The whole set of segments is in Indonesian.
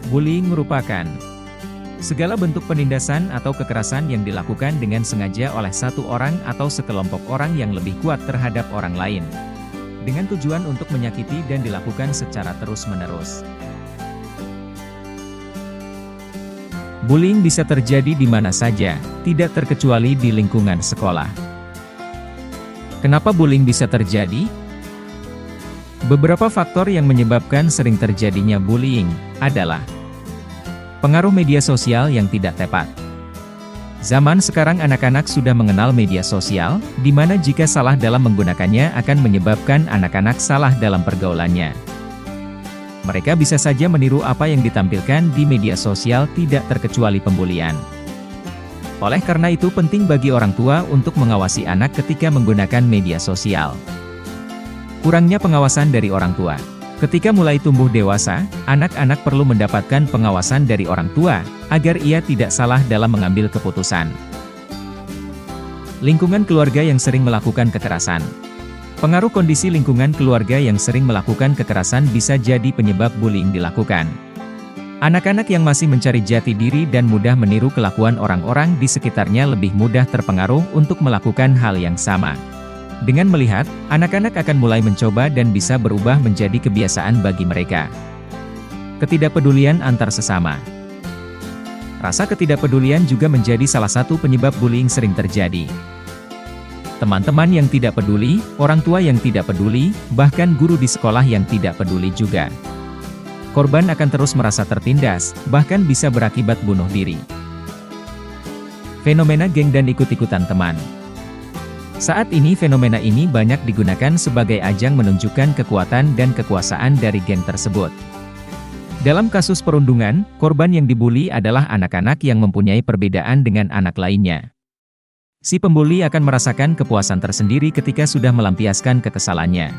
Bullying merupakan segala bentuk penindasan atau kekerasan yang dilakukan dengan sengaja oleh satu orang atau sekelompok orang yang lebih kuat terhadap orang lain, dengan tujuan untuk menyakiti dan dilakukan secara terus-menerus. Bullying bisa terjadi di mana saja, tidak terkecuali di lingkungan sekolah. Kenapa bullying bisa terjadi? Beberapa faktor yang menyebabkan sering terjadinya bullying adalah pengaruh media sosial yang tidak tepat. Zaman sekarang anak-anak sudah mengenal media sosial, di mana jika salah dalam menggunakannya akan menyebabkan anak-anak salah dalam pergaulannya. Mereka bisa saja meniru apa yang ditampilkan di media sosial, tidak terkecuali pembulian. Oleh karena itu penting bagi orang tua untuk mengawasi anak ketika menggunakan media sosial. Kurangnya pengawasan dari orang tua. Ketika mulai tumbuh dewasa, anak-anak perlu mendapatkan pengawasan dari orang tua, agar ia tidak salah dalam mengambil keputusan. Lingkungan keluarga yang sering melakukan kekerasan. Pengaruh kondisi lingkungan keluarga yang sering melakukan kekerasan bisa jadi penyebab bullying dilakukan. Anak-anak yang masih mencari jati diri dan mudah meniru kelakuan orang-orang di sekitarnya lebih mudah terpengaruh untuk melakukan hal yang sama. Dengan melihat, anak-anak akan mulai mencoba dan bisa berubah menjadi kebiasaan bagi mereka. Ketidakpedulian antar sesama. Rasa ketidakpedulian juga menjadi salah satu penyebab bullying sering terjadi. Teman-teman yang tidak peduli, orang tua yang tidak peduli, bahkan guru di sekolah yang tidak peduli juga. Korban akan terus merasa tertindas, bahkan bisa berakibat bunuh diri. Fenomena geng dan ikut-ikutan teman. Saat ini fenomena ini banyak digunakan sebagai ajang menunjukkan kekuatan dan kekuasaan dari geng tersebut. Dalam kasus perundungan, korban yang dibuli adalah anak-anak yang mempunyai perbedaan dengan anak lainnya. Si pembuli akan merasakan kepuasan tersendiri ketika sudah melampiaskan kekesalannya.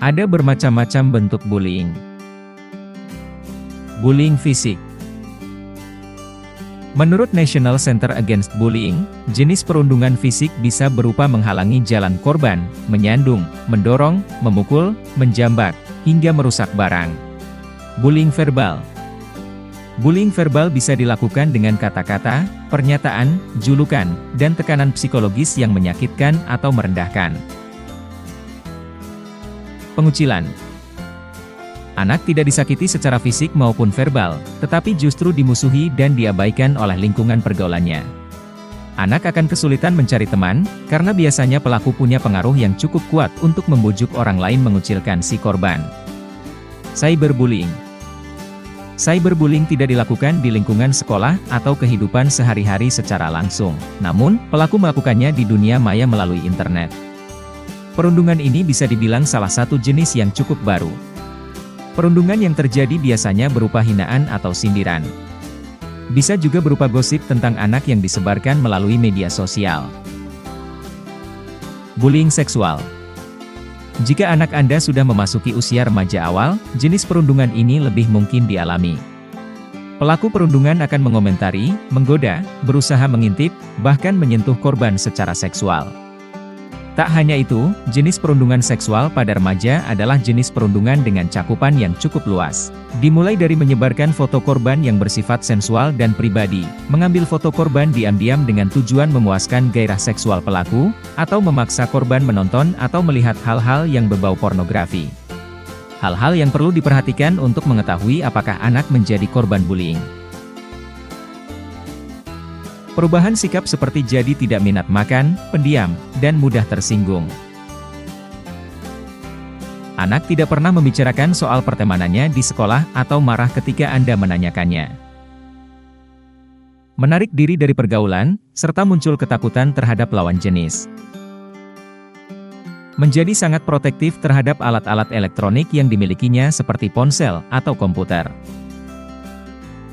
Ada bermacam-macam bentuk bullying. Bullying fisik. Menurut National Center Against Bullying, jenis perundungan fisik bisa berupa menghalangi jalan korban, menyandung, mendorong, memukul, menjambak, hingga merusak barang. Bullying verbal. Bullying verbal bisa dilakukan dengan kata-kata, pernyataan, julukan, dan tekanan psikologis yang menyakitkan atau merendahkan. Pengucilan. Anak tidak disakiti secara fisik maupun verbal, tetapi justru dimusuhi dan diabaikan oleh lingkungan pergaulannya. Anak akan kesulitan mencari teman, karena biasanya pelaku punya pengaruh yang cukup kuat untuk membujuk orang lain mengucilkan si korban. Cyberbullying. Cyberbullying tidak dilakukan di lingkungan sekolah atau kehidupan sehari-hari secara langsung, namun, pelaku melakukannya di dunia maya melalui internet. Perundungan ini bisa dibilang salah satu jenis yang cukup baru. Perundungan yang terjadi biasanya berupa hinaan atau sindiran. Bisa juga berupa gosip tentang anak yang disebarkan melalui media sosial. Bullying seksual. Jika anak Anda sudah memasuki usia remaja awal, jenis perundungan ini lebih mungkin dialami. Pelaku perundungan akan mengomentari, menggoda, berusaha mengintip, bahkan menyentuh korban secara seksual. Tak hanya itu, jenis perundungan seksual pada remaja adalah jenis perundungan dengan cakupan yang cukup luas. Dimulai dari menyebarkan foto korban yang bersifat sensual dan pribadi, mengambil foto korban diam-diam dengan tujuan memuaskan gairah seksual pelaku, atau memaksa korban menonton atau melihat hal-hal yang berbau pornografi. Hal-hal yang perlu diperhatikan untuk mengetahui apakah anak menjadi korban bullying. Perubahan sikap seperti jadi tidak minat makan, pendiam, dan mudah tersinggung. Anak tidak pernah membicarakan soal pertemanannya di sekolah atau marah ketika Anda menanyakannya. Menarik diri dari pergaulan, serta muncul ketakutan terhadap lawan jenis. Menjadi sangat protektif terhadap alat-alat elektronik yang dimilikinya seperti ponsel atau komputer.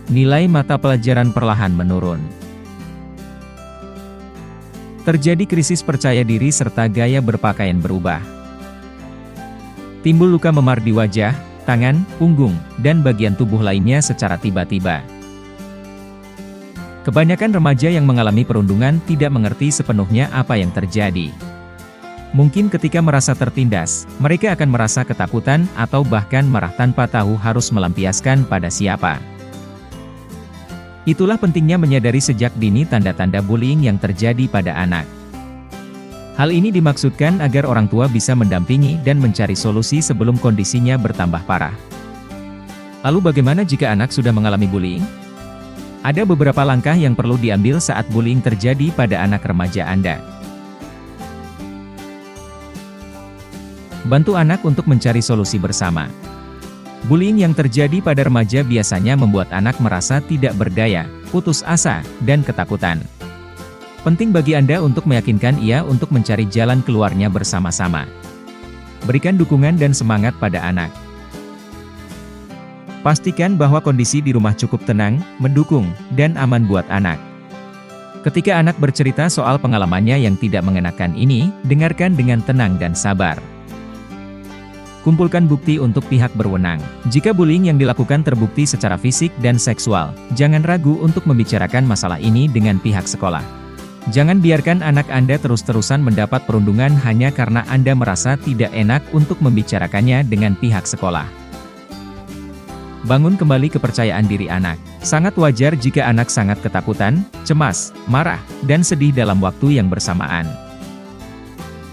Nilai mata pelajaran perlahan menurun. Terjadi krisis percaya diri serta gaya berpakaian berubah. Timbul luka memar di wajah, tangan, punggung, dan bagian tubuh lainnya secara tiba-tiba. Kebanyakan remaja yang mengalami perundungan tidak mengerti sepenuhnya apa yang terjadi. Mungkin ketika merasa tertindas, mereka akan merasa ketakutan atau bahkan marah tanpa tahu harus melampiaskan pada siapa. Itulah pentingnya menyadari sejak dini tanda-tanda bullying yang terjadi pada anak. Hal ini dimaksudkan agar orang tua bisa mendampingi dan mencari solusi sebelum kondisinya bertambah parah. Lalu bagaimana jika anak sudah mengalami bullying? Ada beberapa langkah yang perlu diambil saat bullying terjadi pada anak remaja Anda. Bantu anak untuk mencari solusi bersama. Bullying yang terjadi pada remaja biasanya membuat anak merasa tidak berdaya, putus asa, dan ketakutan. Penting bagi Anda untuk meyakinkan ia untuk mencari jalan keluarnya bersama-sama. Berikan dukungan dan semangat pada anak. Pastikan bahwa kondisi di rumah cukup tenang, mendukung, dan aman buat anak. Ketika anak bercerita soal pengalamannya yang tidak mengenakan ini, dengarkan dengan tenang dan sabar. Kumpulkan bukti untuk pihak berwenang. Jika bullying yang dilakukan terbukti secara fisik dan seksual, jangan ragu untuk membicarakan masalah ini dengan pihak sekolah. Jangan biarkan anak Anda terus-terusan mendapat perundungan hanya karena Anda merasa tidak enak untuk membicarakannya dengan pihak sekolah. Bangun kembali kepercayaan diri anak. Sangat wajar jika anak sangat ketakutan, cemas, marah, dan sedih dalam waktu yang bersamaan.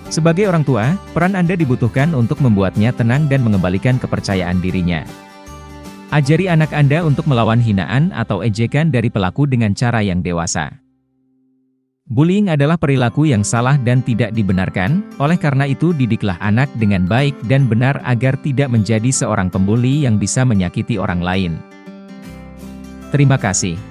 Sebagai orang tua, peran Anda dibutuhkan untuk membuatnya tenang dan mengembalikan kepercayaan dirinya. Ajari anak Anda untuk melawan hinaan atau ejekan dari pelaku dengan cara yang dewasa. Bullying adalah perilaku yang salah dan tidak dibenarkan, oleh karena itu didiklah anak dengan baik dan benar agar tidak menjadi seorang pembuli yang bisa menyakiti orang lain. Terima kasih.